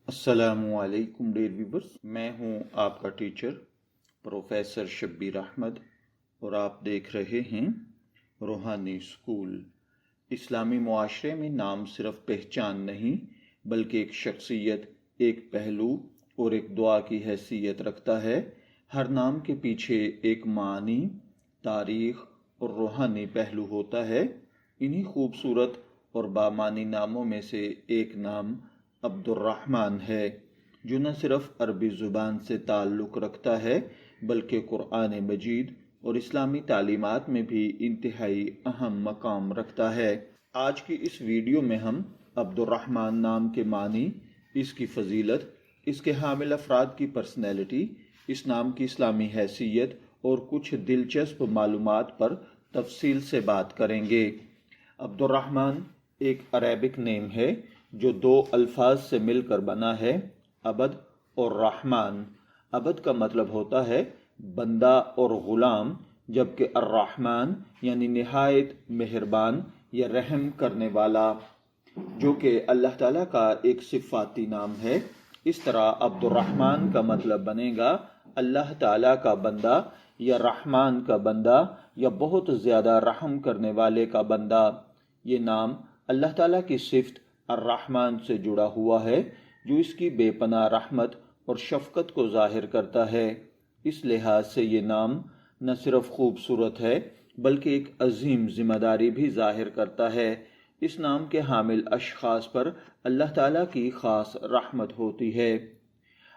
السلام علیکم dear viewers, میں ہوں آپ کا ٹیچر پروفیسر شبیر احمد اور آپ دیکھ رہے ہیں روحانی اسکول۔ اسلامی معاشرے میں نام صرف پہچان نہیں بلکہ ایک شخصیت، ایک پہلو اور ایک دعا کی حیثیت رکھتا ہے۔ ہر نام کے پیچھے ایک معنی، تاریخ اور روحانی پہلو ہوتا ہے۔ انہی خوبصورت اور بامعنی ناموں میں سے ایک نام عبد الرحمن ہے، جو نہ صرف عربی زبان سے تعلق رکھتا ہے بلکہ قرآن مجید اور اسلامی تعلیمات میں بھی انتہائی اہم مقام رکھتا ہے۔ آج کی اس ویڈیو میں ہم عبد الرحمن نام کے معنی، اس کی فضیلت، اس کے حامل افراد کی پرسنالٹی، اس نام کی اسلامی حیثیت اور کچھ دلچسپ معلومات پر تفصیل سے بات کریں گے۔ عبد الرحمن ایک عربک نیم ہے جو دو الفاظ سے مل کر بنا ہے، عبد اور رحمان۔ عبد کا مطلب ہوتا ہے بندہ اور غلام، جبکہ الرحمن یعنی نہایت مہربان یا رحم کرنے والا، جو کہ اللہ تعالیٰ کا ایک صفاتی نام ہے۔ اس طرح عبد الرحمن کا مطلب بنے گا اللہ تعالیٰ کا بندہ یا رحمان کا بندہ یا بہت زیادہ رحم کرنے والے کا بندہ۔ یہ نام اللہ تعالیٰ کی صفت الرحمن سے جڑا ہوا ہے، جو اس کی بے پناہ رحمت اور شفقت کو ظاہر کرتا ہے۔ اس لحاظ سے یہ نام نہ صرف خوبصورت ہے بلکہ ایک عظیم ذمہ داری بھی ظاہر کرتا ہے۔ اس نام کے حامل اشخاص پر اللہ تعالیٰ کی خاص رحمت ہوتی ہے۔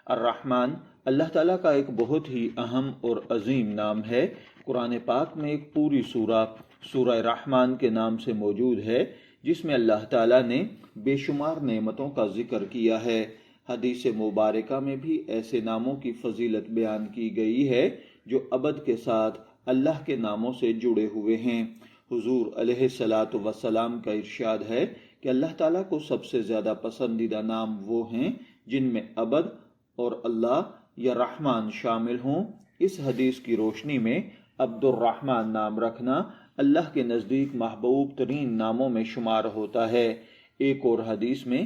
الرحمن اللہ تعالیٰ کا ایک بہت ہی اہم اور عظیم نام ہے۔ قرآن پاک میں ایک پوری سورہ رحمان کے نام سے موجود ہے، جس میں اللہ تعالیٰ نے بے شمار نعمتوں کا ذکر کیا ہے۔ حدیث مبارکہ میں بھی ایسے ناموں کی فضیلت بیان کی گئی ہے جو عبد کے ساتھ اللہ کے ناموں سے جڑے ہوئے ہیں۔ حضور علیہ الصلاۃ والسلام کا ارشاد ہے کہ اللہ تعالیٰ کو سب سے زیادہ پسندیدہ نام وہ ہیں جن میں عبد اور اللہ یا رحمان شامل ہوں۔ اس حدیث کی روشنی میں عبد الرحمن نام رکھنا اللہ کے نزدیک محبوب ترین ناموں میں شمار ہوتا ہے۔ ایک اور حدیث میں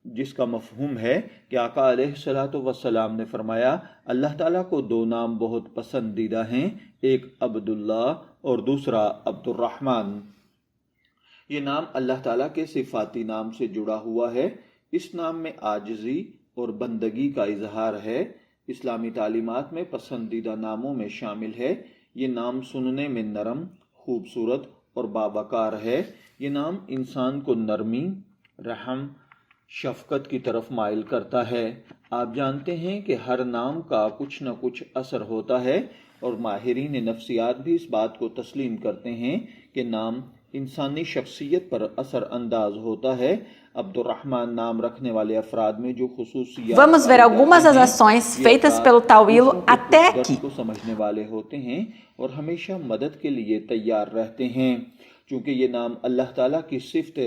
جس کا مفہوم ہے کہ آقا علیہ الصلاۃ والسلام نے فرمایا، اللہ تعالیٰ کو دو نام بہت پسندیدہ ہیں، ایک عبداللہ اور دوسرا عبد الرحمن۔ یہ نام اللہ تعالیٰ کے صفاتی نام سے جڑا ہوا ہے۔ اس نام میں عاجزی اور بندگی کا اظہار ہے۔ اسلامی تعلیمات میں پسندیدہ ناموں میں شامل ہے۔ یہ نام سننے میں نرم، خوبصورت اور باوقار ہے۔ یہ نام انسان کو نرمی، رحم، شفقت کی طرف مائل کرتا ہے۔ آپ جانتے ہیں کہ ہر نام کا کچھ نہ کچھ اثر ہوتا ہے، اور ماہرین نفسیات بھی اس بات کو تسلیم کرتے ہیں کہ نام انسانی شخصیت پر اثر انداز ہوتا ہے۔ عبد الرحمن نام رکھنے والے افراد میں جو خصوصیات Vamos ver algumas das ações feitas pelo Tawilo até aqui. کو سمجھنے والے ہوتے ہیں اور ہمیشہ مدد کے لیے تیار رہتے ہیں۔ چونکہ یہ نام اللہ تعالیٰ کی صفت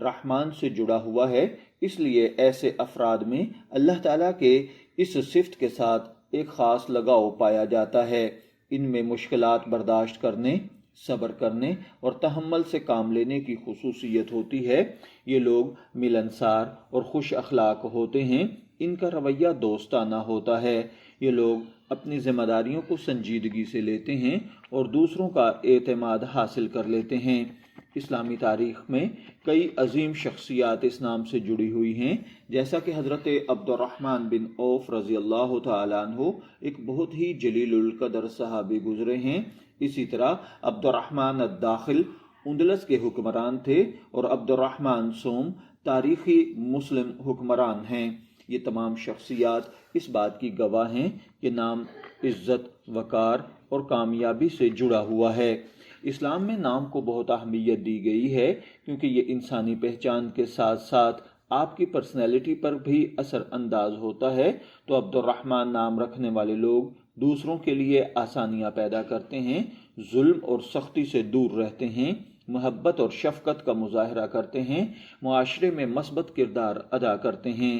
رحمان سے جڑا ہوا ہے، اس لیے ایسے افراد میں اللہ تعالیٰ کے اس صفت کے ساتھ ایک خاص لگاؤ پایا جاتا ہے۔ ان میں مشکلات برداشت کرنے، صبر کرنے اور تحمل سے کام لینے کی خصوصیت ہوتی ہے۔ یہ لوگ ملنسار اور خوش اخلاق ہوتے ہیں۔ ان کا رویہ دوستانہ ہوتا ہے۔ یہ لوگ اپنی ذمہ داریوں کو سنجیدگی سے لیتے ہیں اور دوسروں کا اعتماد حاصل کر لیتے ہیں۔ اسلامی تاریخ میں کئی عظیم شخصیات اس نام سے جڑی ہوئی ہیں، جیسا کہ حضرت عبد الرحمن بن عوف رضی اللہ تعالیٰ عنہ ایک بہت ہی جلیل القدر صحابی گزرے ہیں۔ اسی طرح عبد الرحمن الداخل اندلس کے حکمران تھے اور عبد الرحمن سوم تاریخی مسلم حکمران ہیں۔ یہ تمام شخصیات اس بات کی گواہ ہیں کہ نام عزت، وقار اور کامیابی سے جڑا ہوا ہے۔ اسلام میں نام کو بہت اہمیت دی گئی ہے کیونکہ یہ انسانی پہچان کے ساتھ ساتھ آپ کی پرسنالٹی پر بھی اثر انداز ہوتا ہے۔ تو عبد الرحمن نام رکھنے والے لوگ دوسروں کے لیے آسانیاں پیدا کرتے ہیں، ظلم اور سختی سے دور رہتے ہیں، محبت اور شفقت کا مظاہرہ کرتے ہیں، معاشرے میں مثبت کردار ادا کرتے ہیں۔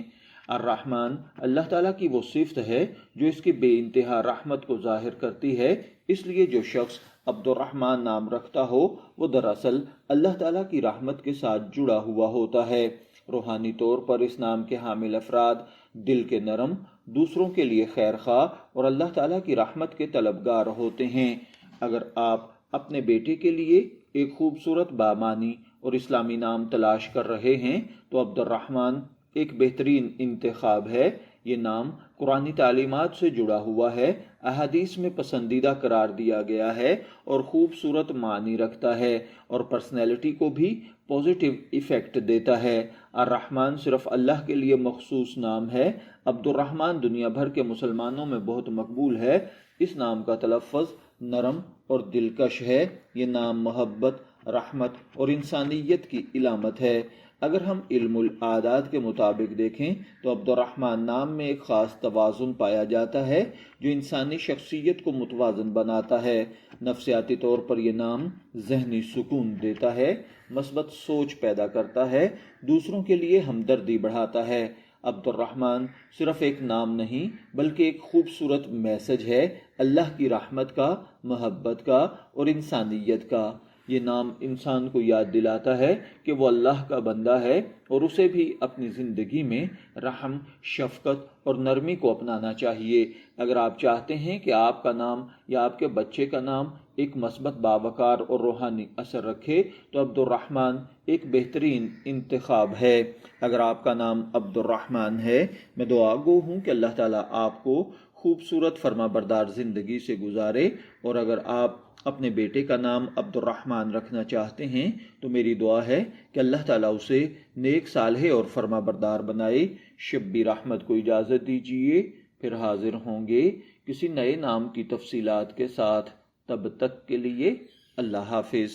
الرحمن اللہ تعالیٰ کی وہ صفت ہے جو اس کی بے انتہا رحمت کو ظاہر کرتی ہے۔ اس لیے جو شخص عبد الرحمن نام رکھتا ہو وہ دراصل اللہ تعالیٰ کی رحمت کے ساتھ جڑا ہوا ہوتا ہے۔ روحانی طور پر اس نام کے حامل افراد دل کے نرم، دوسروں کے لیے خیر خواہ اور اللہ تعالیٰ کی رحمت کے طلبگار ہوتے ہیں۔ اگر آپ اپنے بیٹے کے لیے ایک خوبصورت بامانی اور اسلامی نام تلاش کر رہے ہیں تو عبد الرحمن ایک بہترین انتخاب ہے۔ یہ نام قرآنی تعلیمات سے جڑا ہوا ہے، احادیث میں پسندیدہ قرار دیا گیا ہے اور خوبصورت معنی رکھتا ہے اور پرسنالٹی کو بھی پازیٹیو ایفیکٹ دیتا ہے۔ الرحمن صرف اللہ کے لیے مخصوص نام ہے۔ عبد الرحمن دنیا بھر کے مسلمانوں میں بہت مقبول ہے۔ اس نام کا تلفظ نرم اور دلکش ہے۔ یہ نام محبت، رحمت اور انسانیت کی علامت ہے۔ اگر ہم علم العادات کے مطابق دیکھیں تو عبد الرحمن نام میں ایک خاص توازن پایا جاتا ہے جو انسانی شخصیت کو متوازن بناتا ہے۔ نفسیاتی طور پر یہ نام ذہنی سکون دیتا ہے، مثبت سوچ پیدا کرتا ہے، دوسروں کے لیے ہمدردی بڑھاتا ہے۔ عبد الرحمن صرف ایک نام نہیں بلکہ ایک خوبصورت میسج ہے، اللہ کی رحمت کا، محبت کا اور انسانیت کا۔ یہ نام انسان کو یاد دلاتا ہے کہ وہ اللہ کا بندہ ہے اور اسے بھی اپنی زندگی میں رحم، شفقت اور نرمی کو اپنانا چاہیے۔ اگر آپ چاہتے ہیں کہ آپ کا نام یا آپ کے بچے کا نام ایک مثبت، باوقار اور روحانی اثر رکھے تو عبد الرحمن ایک بہترین انتخاب ہے۔ اگر آپ کا نام عبد الرحمن ہے، میں دعا گو ہوں کہ اللہ تعالیٰ آپ کو خوبصورت فرما بردار زندگی سے گزارے، اور اگر آپ اپنے بیٹے کا نام عبد الرحمن رکھنا چاہتے ہیں تو میری دعا ہے کہ اللہ تعالیٰ اسے نیک، صالح اور فرما بردار بنائے۔ شبیر احمد کو اجازت دیجیے، پھر حاضر ہوں گے کسی نئے نام کی تفصیلات کے ساتھ۔ تب تک کے لیے اللہ حافظ۔